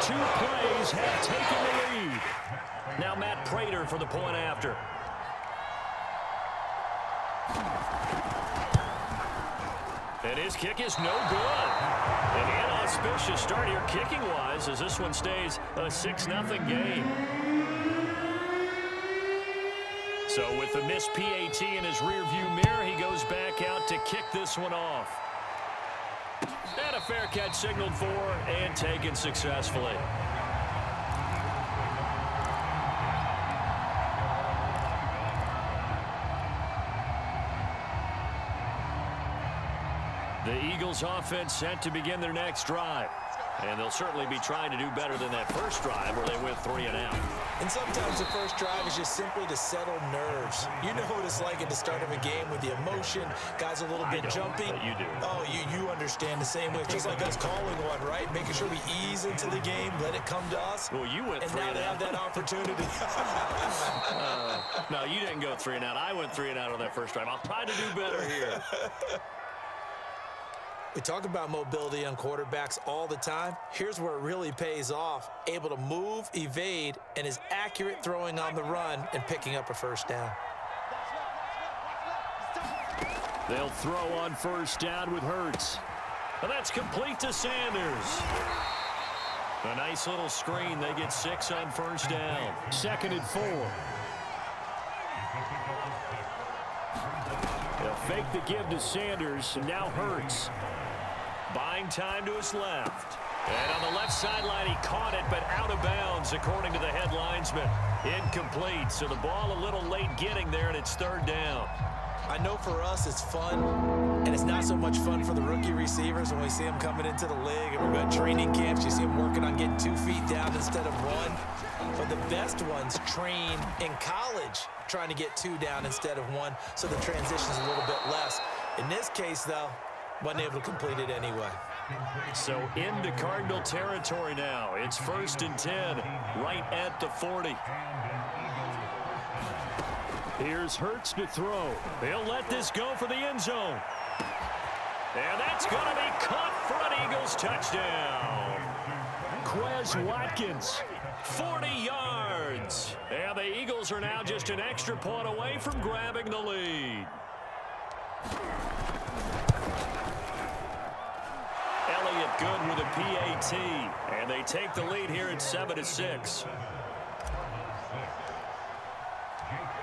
2 plays have taken the lead. Now Matt Prater for the point after. And his kick is no good. An inauspicious start here kicking-wise as this one stays a 6-0 game. So with the missed PAT in his rearview mirror, he goes back out to kick this one off. And a fair catch signaled for and taken successfully. The Eagles offense set to begin their next drive. And they'll certainly be trying to do better than that first drive where they went 3 and out. And sometimes the first drive is just simply to settle nerves. You know what it's like at the start of a game with the emotion. Guys a little bit jumpy. But you do. Oh, you understand the same way. Just like us calling one, right? Making sure we ease into the game, let it come to us. Well, you went 3 and out. And now they have that opportunity. No, you didn't go 3 and out. I went 3 and out on that first drive. I'll try to do better here. We talk about mobility on quarterbacks all the time. Here's where it really pays off. Able to move, evade, and is accurate throwing on the run and picking up a first down. They'll throw on first down with Hurts. And that's complete to Sanders. A nice little screen. They get 6 on first down. 2nd and 4. They'll fake the give to Sanders, and now Hurts. Buying time to his left. And on the left sideline, he caught it, but out of bounds, according to the head linesman. Incomplete, so the ball a little late getting there, and it's 3rd down. I know for us it's fun, and it's not so much fun for the rookie receivers when we see them coming into the league. And we've got training camps. You see them working on getting 2 feet down instead of 1. But the best ones train in college trying to get 2 down instead of 1, so the transition's a little bit less. In this case, though, wasn't able to complete it anyway. So into Cardinal territory now. It's 1st and 10, right at the 40. Here's Hurts to throw. He'll let this go for the end zone. And that's going to be caught for an Eagles touchdown. Quez Watkins, 40 yards. And the Eagles are now just an extra point away from grabbing the lead. Elliott good with a PAT, and they take the lead here at 7-6.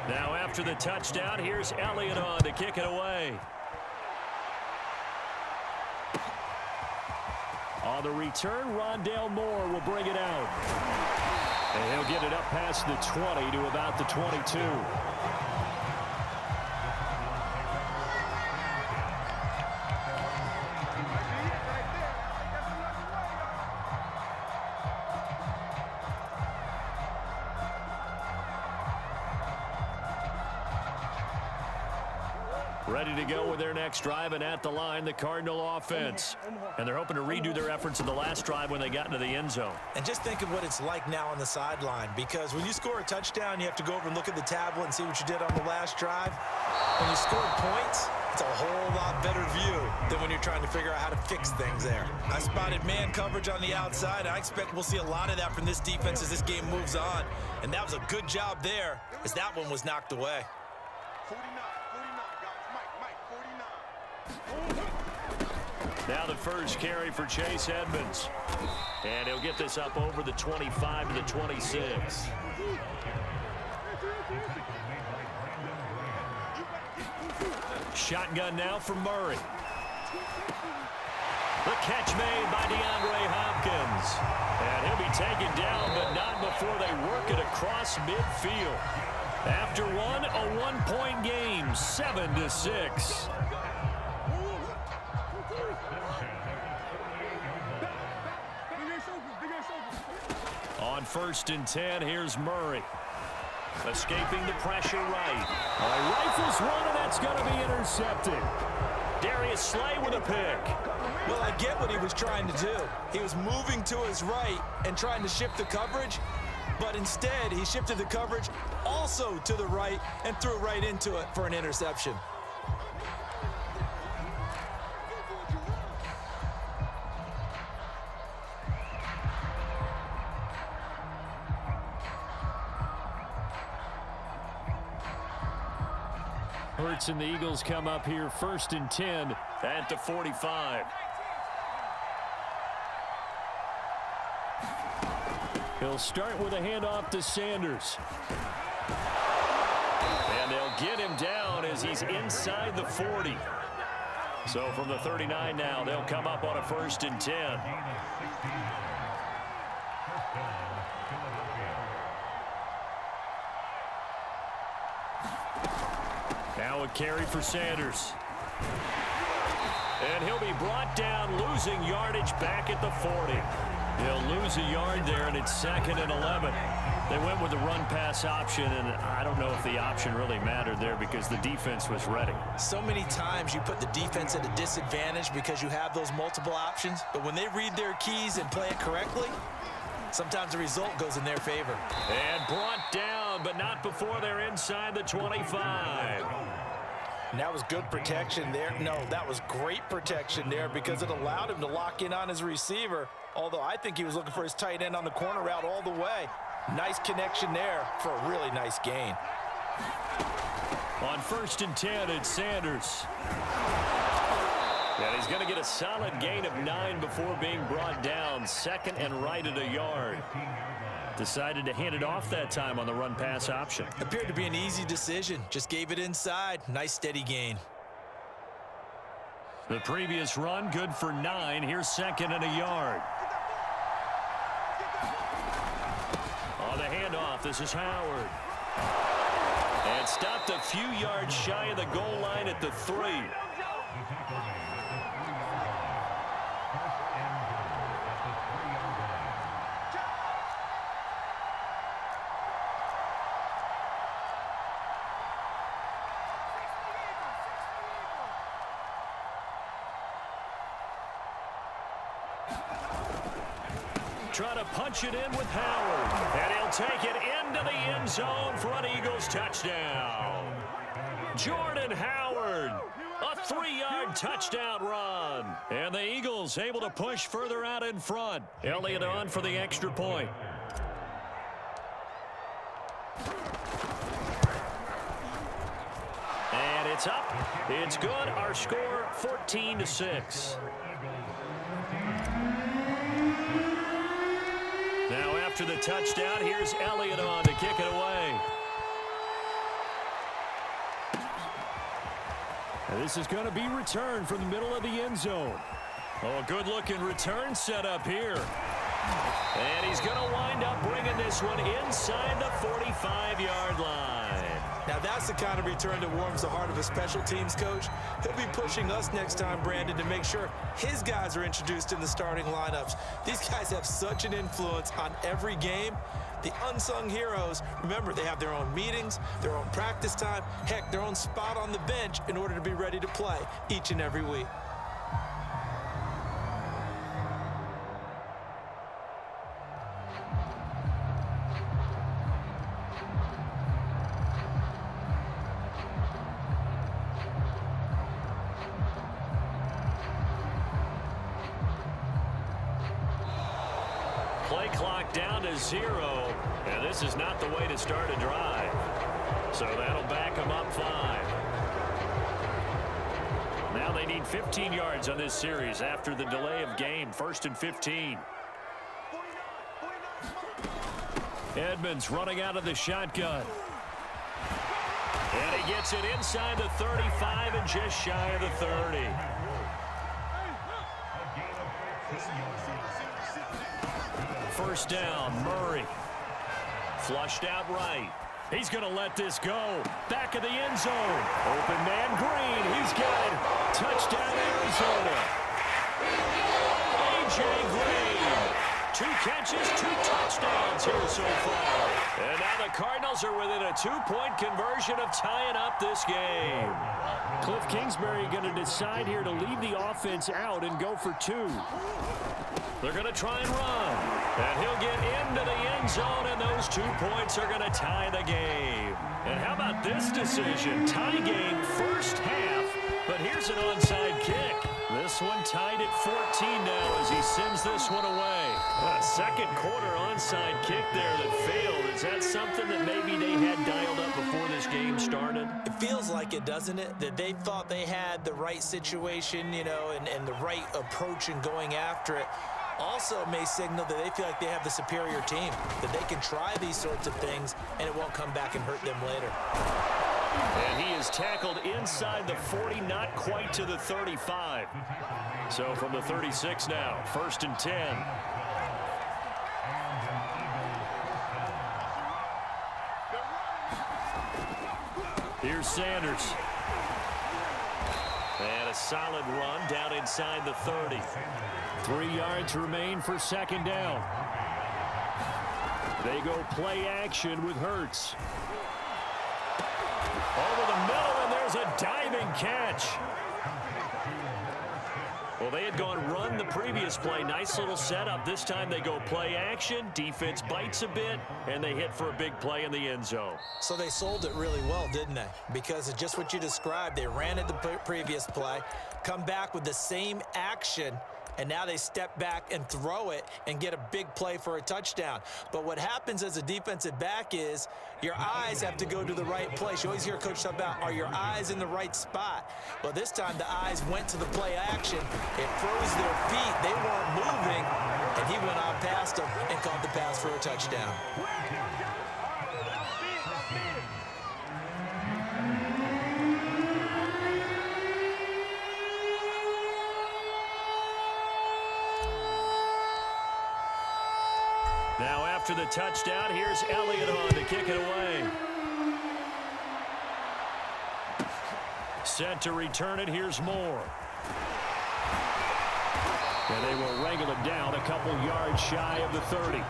Now after the touchdown, here's Elliott on to kick it away. On the return, Rondale Moore will bring it out. And he'll get it up past the 20 to about the 22. Ready to go with their next drive, and at the line, the Cardinal offense. And they're hoping to redo their efforts in the last drive when they got into the end zone. And just think of what it's like now on the sideline, because when you score a touchdown, you have to go over and look at the tablet and see what you did on the last drive. When you scored points, it's a whole lot better view than when you're trying to figure out how to fix things there. I spotted man coverage on the outside. I expect we'll see a lot of that from this defense as this game moves on. And that was a good job there as that one was knocked away. 49, Now the first carry for Chase Edmonds. And he'll get this up over the 25 to the 26. Shotgun now for Murray. The catch made by DeAndre Hopkins. And he'll be taken down, but not before they work it across midfield. After one, a one-point game, 7-6. On 1st and 10, here's Murray. Escaping the pressure right. Rifles one, and that's going to be intercepted. Darius Slay with a pick. Well, I get what he was trying to do. He was moving to his right and trying to shift the coverage, but instead he shifted the coverage also to the right and threw right into it for an interception. Hurts and the Eagles come up here 1st and 10 at the 45. He'll start with a handoff to Sanders. And they'll get him down as he's inside the 40. So from the 39 now, they'll come up on a 1st and 10. Now a carry for Sanders. And he'll be brought down, losing yardage back at the 40. He'll lose a yard there, and it's 2nd and 11. They went with the run-pass option, and I don't know if the option really mattered there because the defense was ready. So many times you put the defense at a disadvantage because you have those multiple options, but when they read their keys and play it correctly, sometimes the result goes in their favor. And brought down, but not before they're inside the 25. And that was good protection there. No, that was great protection there because it allowed him to lock in on his receiver, although I think he was looking for his tight end on the corner route all the way. Nice connection there for a really nice gain. On 1st and 10, it's Sanders. And he's going to get a solid gain of 9 before being brought down. 2nd and right at a yard. Decided to hand it off that time on the run-pass option. Appeared to be an easy decision. Just gave it inside. Nice steady gain. The previous run, good for 9. Here's 2nd and a yard. On the handoff, this is Howard. And stopped a few yards shy of the goal line at the 3. Try to punch it in with Howard. And he'll take it into the end zone for an Eagles touchdown. Jordan Howard, a 3-yard touchdown run. And the Eagles able to push further out in front. Elliott on for the extra point. And it's up. It's good. Our score, 14-6. Now after the touchdown, here's Elliott on to kick it away. And this is going to be returned from the middle of the end zone. Oh, a good-looking return set up here. And he's going to wind up bringing this one inside the 45-yard line. Now that's the kind of return that warms the heart of a special teams coach. He'll be pushing us next time, Brandon, to make sure his guys are introduced in the starting lineups. These guys have such an influence on every game. The unsung heroes, remember, they have their own meetings, their own practice time, heck, their own spot on the bench in order to be ready to play each and every week. Play clock down to 0, and this is not the way to start a drive. So that'll back them up 5. Now they need 15 yards on this series after the delay of game. 1st and 15. Edmonds running out of the shotgun. And he gets it inside the 35 and just shy of the 30. First down, Murray. Flushed out right. He's going to let this go. Back of the end zone. Open man Green. He's got it. Touchdown, Arizona. A.J. Green. 2 catches, 2 touchdowns here so far. And now the Cardinals are within a 2-point conversion of tying up this game. Cliff Kingsbury going to decide here to leave the offense out and go for 2. They're going to try and run. And he'll get into the end zone, and those 2 points are going to tie the game. And how about this decision? Tie game first half, but here's an onside kick. This one tied at 14 now as he sends this one away. A second quarter onside kick there that failed. Is that something that maybe they had dialed up before this game started? It feels like it, doesn't it? That they thought they had the right situation, you know, and the right approach in going after it. Also may signal that they feel like they have the superior team, that they can try these sorts of things and it won't come back and hurt them later. And he is tackled inside the 40, not quite to the 35. So from the 36 now, 1st and 10. Here's Sanders. And a solid run down inside the 30. 3 yards remain for 2nd down. They go play action with Hurts. Over the middle, and there's a diving catch. Well, they had gone run the previous play. Nice little setup. This time they go play action. Defense bites a bit, and they hit for a big play in the end zone. So they sold it really well, didn't they? Because of just what you described. They ran it the previous play, come back with the same action, and now they step back and throw it and get a big play for a touchdown. But what happens as a defensive back is your eyes have to go to the right place. You always hear a coach talk about, are your eyes in the right spot? Well, this time the eyes went to the play action. It froze their feet. They weren't moving, and he went on past them and caught the pass for a touchdown. Now after the touchdown, here's Elliott on to kick it away. Set to return it, here's Moore. And they will wrangle it down a couple yards shy of the 30.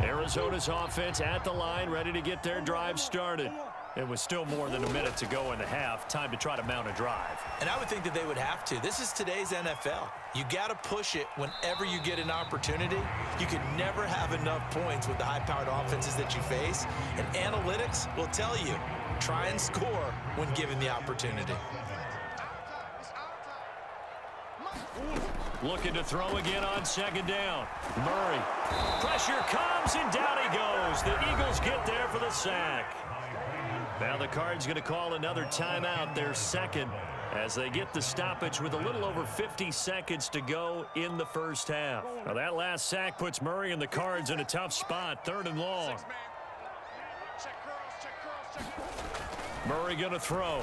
Arizona's offense at the line, ready to get their drive started. It was still more than a minute to go in the half. Time to try to mount a drive. And I would think that they would have to. This is today's NFL. You got to push it whenever you get an opportunity. You can never have enough points with the high-powered offenses that you face. And analytics will tell you, try and score when given the opportunity. Looking to throw again on 2nd down. Murray. Pressure comes, and down he goes. The Eagles get there for the sack. Now the Cards going to call another timeout, their second, as they get the stoppage with a little over 50 seconds to go in the first half. Now that last sack puts Murray and the Cards in a tough spot, 3rd and long. Murray going to throw.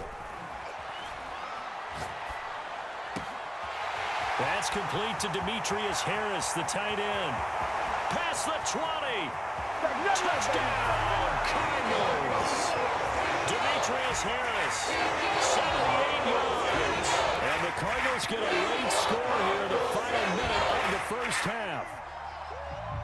That's complete to Demetrius Harris, the tight end. Past the 20. Touchdown, Cardinals. Demetrius Harris, 78 yards. And the Cardinals get a late score here in the final minute of the first half.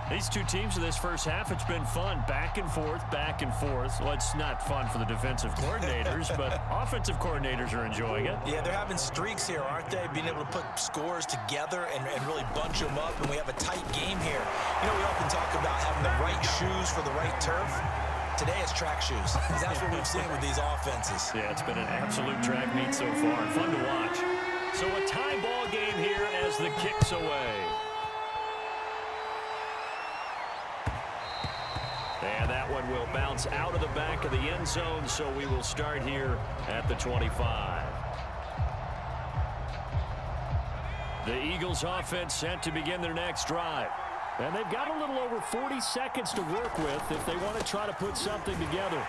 These two teams in this first half, it's been fun. Back and forth, back and forth. Well, it's not fun for the defensive coordinators, but offensive coordinators are enjoying it. Yeah, they're having streaks here, aren't they? Being able to put scores together and really bunch them up, and we have a tight game here. You know, we often talk about having the right shoes for the right turf. Today it's track shoes. That's what we've seen with these offenses. Yeah, it's been an absolute track meet so far, and fun to watch. So a tie ball game here as the kick's away. And that one will bounce out of the back of the end zone, so we will start here at the 25. The Eagles offense set to begin their next drive. And they've got a little over 40 seconds to work with if they want to try to put something together.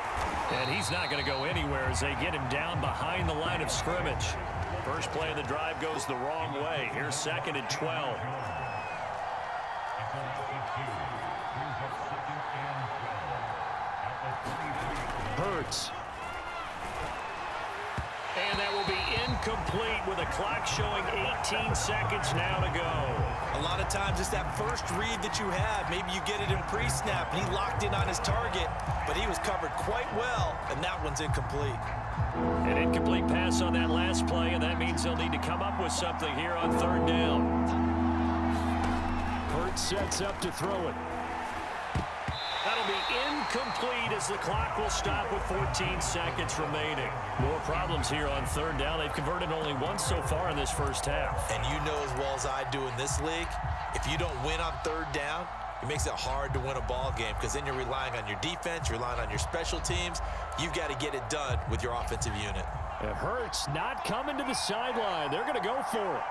And he's not going to go anywhere as they get him down behind the line of scrimmage. First play of the drive goes the wrong way. Here's 2nd and 12. Hurts. And that will be incomplete with a clock showing 18 seconds now to go. A lot of times it's that first read that you have. Maybe you get it in pre-snap, and he locked in on his target, but he was covered quite well, and that one's incomplete. An incomplete pass on that last play, and that means they'll need to come up with something here on 3rd down. Hurts sets up to throw it. That'll that'll be incomplete as the clock will stop with 14 seconds remaining. More problems here on third down. They've converted only once so far in this first half. And you know as well as I do in this league, if you don't win on third down, it makes it hard to win a ball game because then you're relying on your defense, you're relying on your special teams. You've got to get it done with your offensive unit. It hurts not coming to the sideline. They're going to go for it.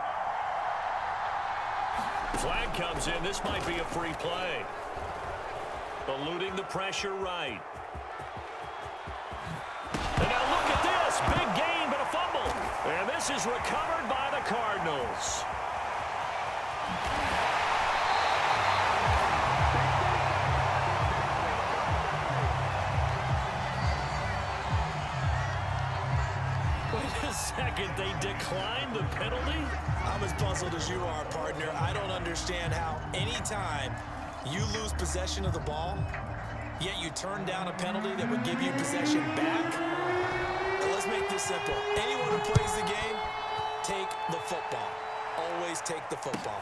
Flag comes in. This might be a free play. Eluding the pressure right. And now look at this. Big gain, but a fumble. And this is recovered by the Cardinals. Wait a second. They declined the penalty? I'm as puzzled as you are, partner. I don't understand how anytime you lose possession of the ball, yet you turn down a penalty that would give you possession back. Now let's make this simple. Anyone who plays the game, take the football. Always take the football.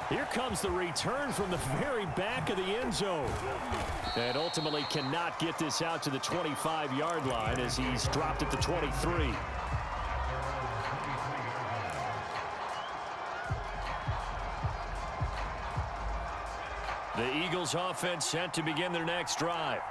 Here comes the return from the very back of the end zone. And ultimately cannot get this out to the 25-yard line as he's dropped at the 23. The Eagles offense set to begin their next drive.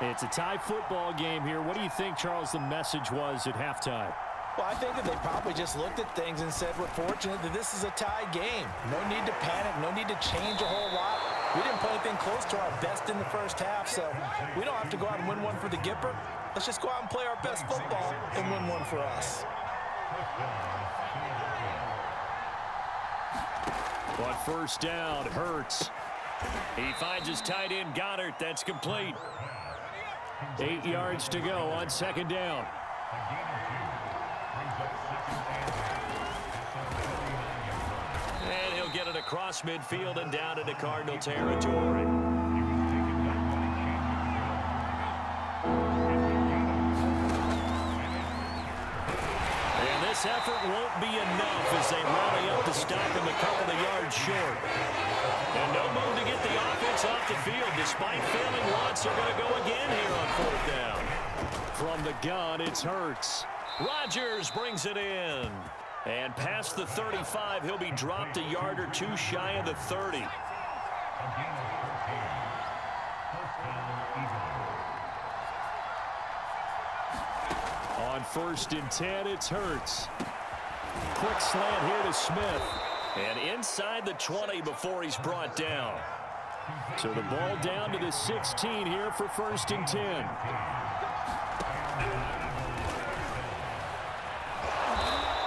It's a tie football game here. What do you think, Charles, the message was at halftime? Well, I think that they probably just looked at things and said, we're fortunate that this is a tie game. No need to panic, no need to change a whole lot. We didn't play anything close to our best in the first half, so we don't have to go out and win one for the Gipper. Let's just go out and play our best football and win one for us. On first down, Hurts. He finds his tight end, Goddard. That's complete. 8 yards to go on second down. And he'll get it across midfield and down into Cardinal territory. And this effort won't be enough as they rally up to stop him a couple of yards short. And no move to get the offense off the field. Despite failing once, they're going to go again here on fourth down. From the gun, it's Hurts. Rodgers brings it in. And past the 35, he'll be dropped a yard or two shy of the 30. On first and 10, it's Hurts. Quick slant here to Smith. And inside the 20 before he's brought down. So the ball down to the 16 here for first and 10.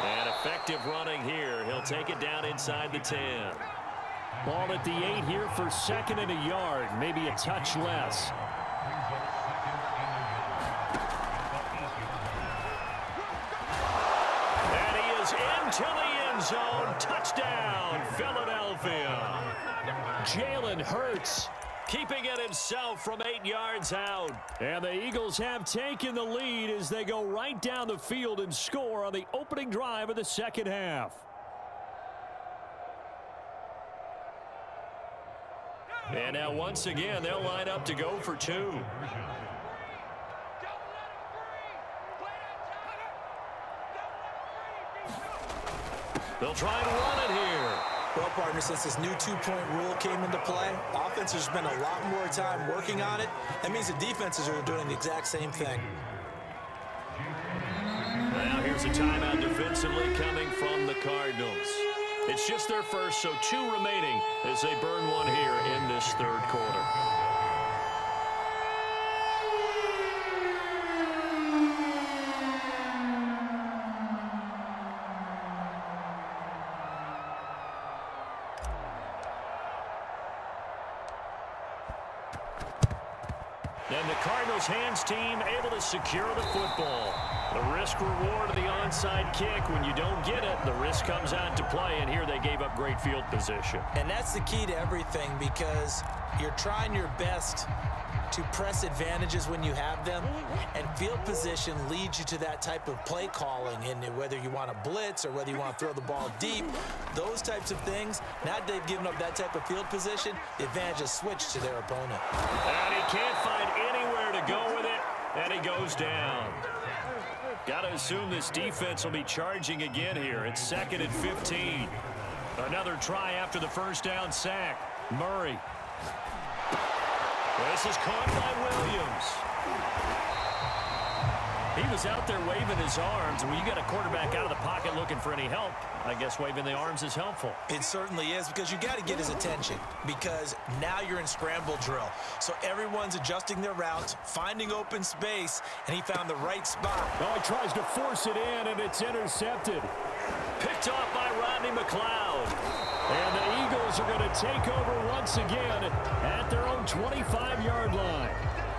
And effective running here. He'll take it down inside the 10. Ball at the 8 here for second and a yard. Maybe a touch less. And he is into the end zone. Touchdown, Philadelphia. Jalen Hurts keeping it himself from 8 yards out. And the Eagles have taken the lead as they go right down the field and score on the opening drive of the second half. And now once again, they'll line up to go for two. They'll try to run it here. Well, partner, since this new two-point rule came into play, offenses spend a lot more time working on it. That means the defenses are doing the exact same thing. Now here's a timeout defensively coming from the Cardinals. It's just their first, so 2 remaining as they burn one here in this third quarter. And the Cardinals hands team able to secure the football. The risk reward of the onside kick. When you don't get it, the risk comes out to play, and here they gave up great field position. And that's the key to everything, because You're trying your best to press advantages when you have them, and field position leads you to that type of play calling. And whether you want to blitz or whether you want to throw the ball deep, those types of things, now that they've given up that type of field position, the advantage is switched to their opponent. And he can't find anywhere to go with it, and he goes down. Got to assume this defense will be charging again here. It's 2nd and 15. Another try after the first down sack. Murray. This is caught by Williams. He was out there waving his arms. When you got a quarterback out of the pocket looking for any help, I guess waving the arms is helpful. It certainly is, because you got to get his attention, because now you're in scramble drill. So everyone's adjusting their routes, finding open space, and he found the right spot. Oh, he tries to force it in, and it's intercepted. Picked off by Rodney McLeod. And the Eagles are going to take over once again at their own 25-yard line.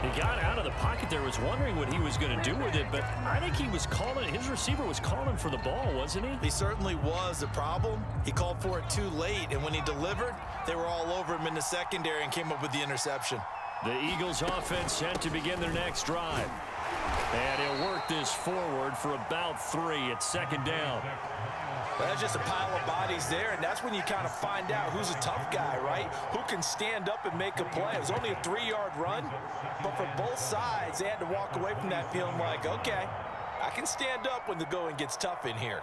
He got out of the pocket there, was wondering what he was going to do with it, but I think he was calling, his receiver was calling for the ball, wasn't he? He certainly was. The problem, he called for it too late, and when he delivered, they were all over him in the secondary and came up with the interception. The Eagles offense set to begin their next drive. And he'll work this forward for about 3 at 2nd down. Well, that's just a pile of bodies there, and that's when you kind of find out who's a tough guy, right? Who can stand up and make a play. It was only a 3-yard run, but for both sides, they had to walk away from that feeling like, okay, I can stand up when the going gets tough in here.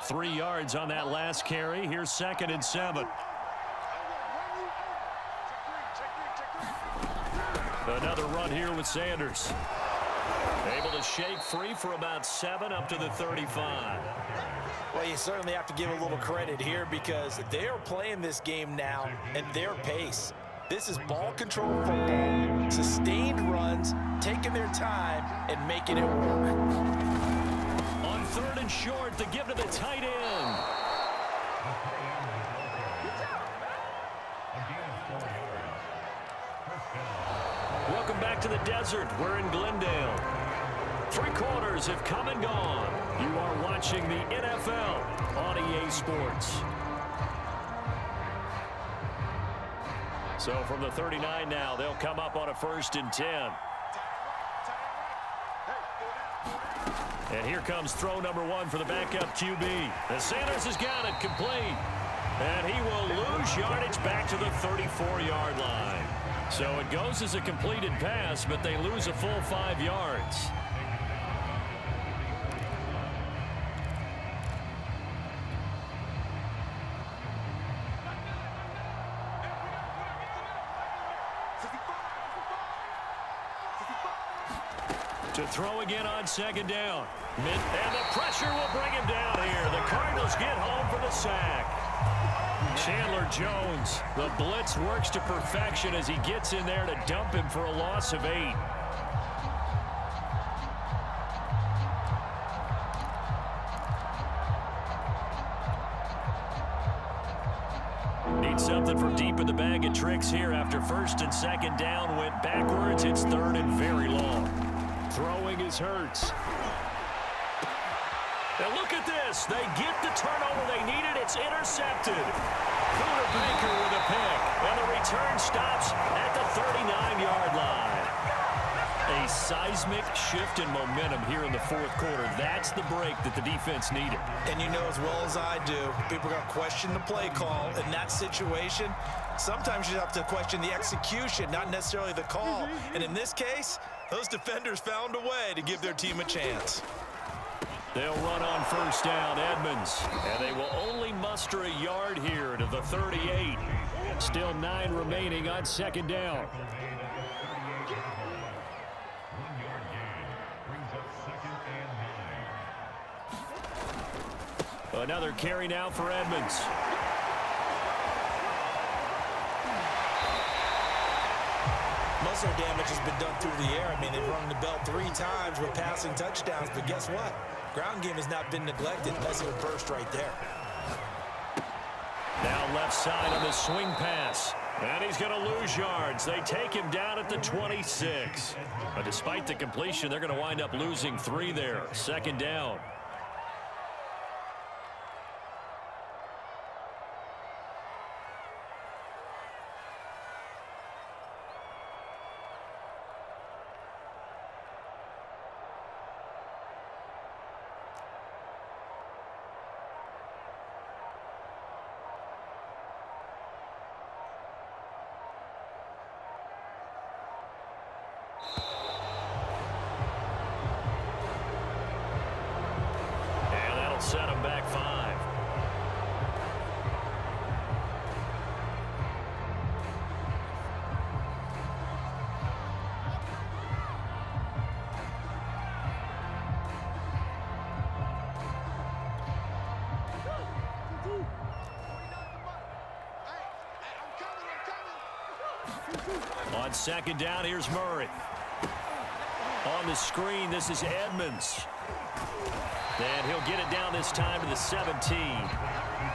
Three yards on that last carry. Here's 2nd and 7. Another run here with Sanders. Able to shake free for about 7 up to the 35. Well, you certainly have to give a little credit here, because they are playing this game now at their pace. This is ball control football, sustained runs, taking their time and making it work. On 3rd and short, the give to the tight end. Welcome back to the desert. We're in Glendale. 3 quarters have come and gone. You are watching the NFL on EA Sports. So from the 39 now, they'll come up on a 1st and 10. And here comes throw number 1 for the backup QB. And Sanders has got it complete. And he will lose yardage back to the 34-yard line. So it goes as a completed pass, but they lose a full 5 yards. To throw again on 2nd down. And the pressure will bring him down here. The Cardinals get home for the sack. Chandler Jones, the blitz works to perfection as he gets in there to dump him for a loss of 8. Need something from deep in the bag of tricks here after 1st and 2nd down went backwards. It's 3rd and very long. Throwing is Hurts. And look at this. They get the turnover they needed. It's intercepted. Buda Baker with a pick. And the return stops at the 39-yard line. A seismic shift in momentum here in the 4th quarter. That's the break that the defense needed. And you know as well as I do, people are going to question the play call in that situation. Sometimes you have to question the execution, not necessarily the call. And in this case, those defenders found a way to give their team a chance. They'll run on 1st down, Edmonds. And they will only muster a yard here to the 38. Still 9 remaining on 2nd down. Another carry now for Edmonds. Most of their damage has been done through the air. I mean, they've rung the bell 3 times with passing touchdowns, but guess what? Ground game has not been neglected. Unless it would burst right there. Now left side on the swing pass. And he's going to lose yards. They take him down at the 26. But despite the completion, they're going to wind up losing 3 there. Second down. Set him back 5. On second down, here's Murray. On the screen, this is Edmonds. And he'll get it down this time to the 17.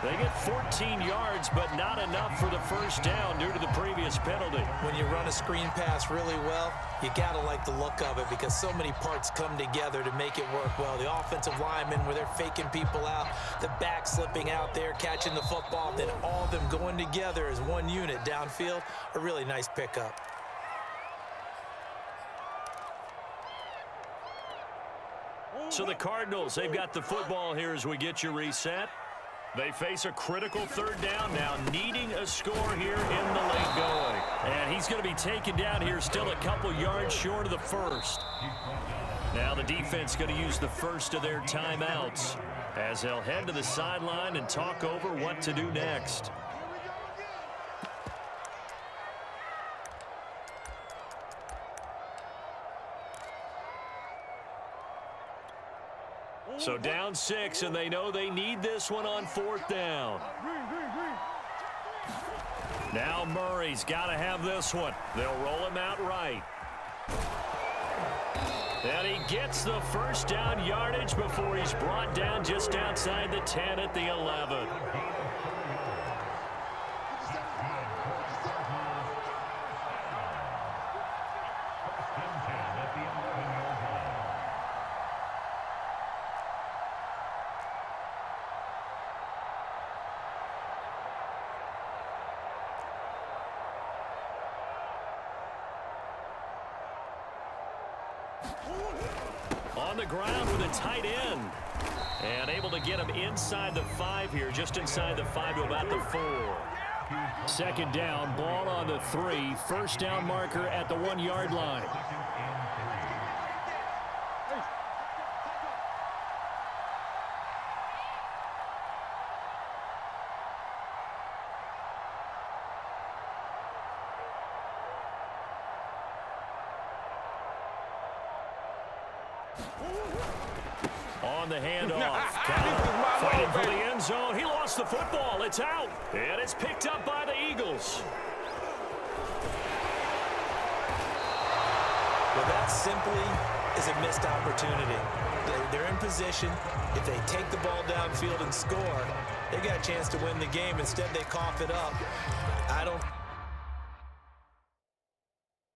They get 14 yards, but not enough for the first down due to the previous penalty. When you run a screen pass really well, you got to like the look of it because so many parts come together to make it work well. The offensive linemen, where they're faking people out, the back slipping out there, catching the football, then all of them going together as one unit downfield, a really nice pickup. So the Cardinals, they've got the football here as we get you reset. They face a critical third down now, needing a score here in the late going. And he's going to be taken down here still a couple yards short of the first. Now the defense going to use the first of their timeouts as they'll head to the sideline and talk over what to do next. So down 6, and they know they need this one on 4th down. Now Murray's got to have this one. They'll roll him out right. And he gets the first down yardage before he's brought down just outside the 10 at the 11. On the ground with a tight end. And able to get him inside the 5 here, just inside the 5 to about the 4. Second down, ball on the 3. First down marker at the 1-yard line. On the handoff, fighting for the end zone. He lost the football. It's out, and it's picked up by the Eagles. Well, that simply is a missed opportunity. They're in position. If they take the ball downfield and score, they got a chance to win the game. Instead, they cough it up. I don't